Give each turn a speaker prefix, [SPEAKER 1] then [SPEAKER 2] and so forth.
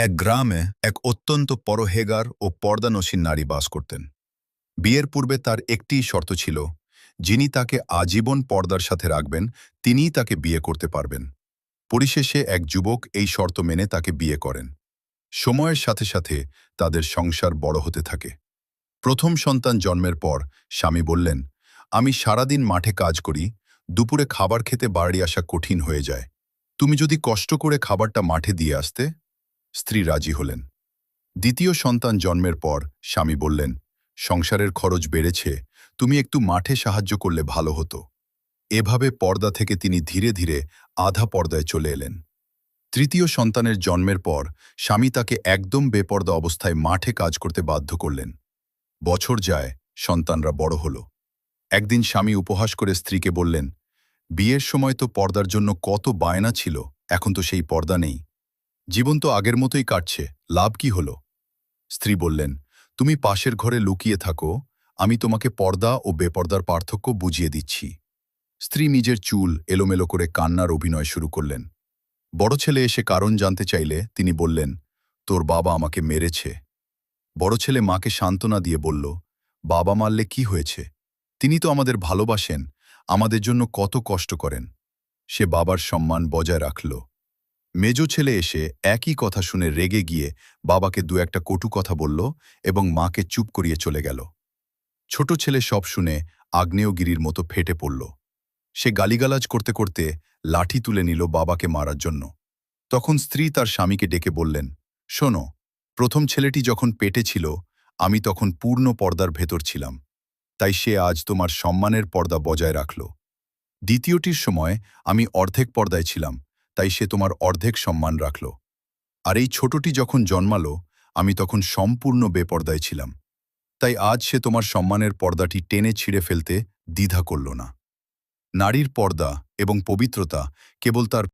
[SPEAKER 1] এক গ্রামে এক অত্যন্ত পরহেগার ও পর্দানসীন নারী বাস করতেন। বিয়ের পূর্বে তার একটিই শর্ত ছিল, যিনি তাকে আজীবন পর্দার সাথে রাখবেন তিনিই তাকে বিয়ে করতে পারবেন। পরিশেষে এক যুবক এই শর্ত মেনে তাকে বিয়ে করেন। সময়ের সাথে সাথে তাদের সংসার বড় হতে থাকে। প্রথম সন্তান জন্মের পর স্বামী বললেন, আমি সারাদিন মাঠে কাজ করি, দুপুরে খাবার খেতে বাড়ি আসা কঠিন হয়ে যায়। তুমি যদি কষ্ট করে খাবারটা মাঠে দিয়ে আসতে। স্ত্রী রাজি হলেন। দ্বিতীয় সন্তান জন্মের পর স্বামী বললেন, সংসারের খরচ বেড়েছে, তুমি একটু মাঠে সাহায্য করলে ভালো হতো। এভাবে পর্দা থেকে তিনি ধীরে ধীরে আধা পর্দায় চলে এলেন। তৃতীয় সন্তানের জন্মের পর স্বামী তাকে একদম বেপর্দা অবস্থায় মাঠে কাজ করতে বাধ্য করলেন। বছর যায়, সন্তানরা বড় হল। একদিন স্বামী উপহাস করে স্ত্রীকে বললেন, বিয়ের সময় তো পর্দার জন্য কত বায়না ছিল, এখন তো সেই পর্দা নেই। জীবন তো আগের মতোই কাটছে, লাভ কি হলো? স্ত্রী বললেন, তুমি পাশের ঘরে লুকিয়ে থাকো, আমি তোমাকে পর্দা ও বেপর্দার পার্থক্য বুঝিয়ে দিচ্ছি। স্ত্রী নিজের চুল এলোমেলো করে কান্নার অভিনয় শুরু করলেন। বড় ছেলে এসে কারণ জানতে চাইলে তিনি বললেন, তোর বাবা আমাকে মেরেছে। বড় ছেলে মাকে সান্ত্বনা দিয়ে বলল, বাবা মারলে কি হয়েছে? তিনি তো আমাদের ভালোবাসেন, আমাদের জন্য কত কষ্ট করেন। সে বাবার সম্মান বজায় রাখল। মেজ ছেলে এসে একই কথা শুনে রেগে গিয়ে বাবাকে দু একটা কটু কথা বলল এবং মাকে চুপ করিয়ে চলে গেল। ছোট ছেলে সব শুনে আগ্নেয়গিরির মতো ফেটে পড়ল। সে গালিগালাজ করতে করতে লাঠি তুলে নিল বাবাকে মারার জন্য। তখন স্ত্রী তার স্বামীকে ডেকে বললেন, শোনো, প্রথম ছেলেটি যখন পেটে ছিল আমি তখন পূর্ণ পর্দার ভেতর ছিলাম, তাই সে আজ তোমার সম্মানের পর্দা বজায় রাখল। দ্বিতীয়টির সময় আমি অর্ধেক পর্দায় ছিলাম, তাই সে তোমার অর্ধেক সম্মান রাখল। আর এই ছোটটি যখন জন্মালো আমি তখন সম্পূর্ণ বেপর্দায় ছিলাম, তাই আজ সে তোমার সম্মানের পর্দাটি টেনে ছিঁড়ে ফেলতে দ্বিধা করল না। নারীর পর্দা এবং পবিত্রতা কেবল তার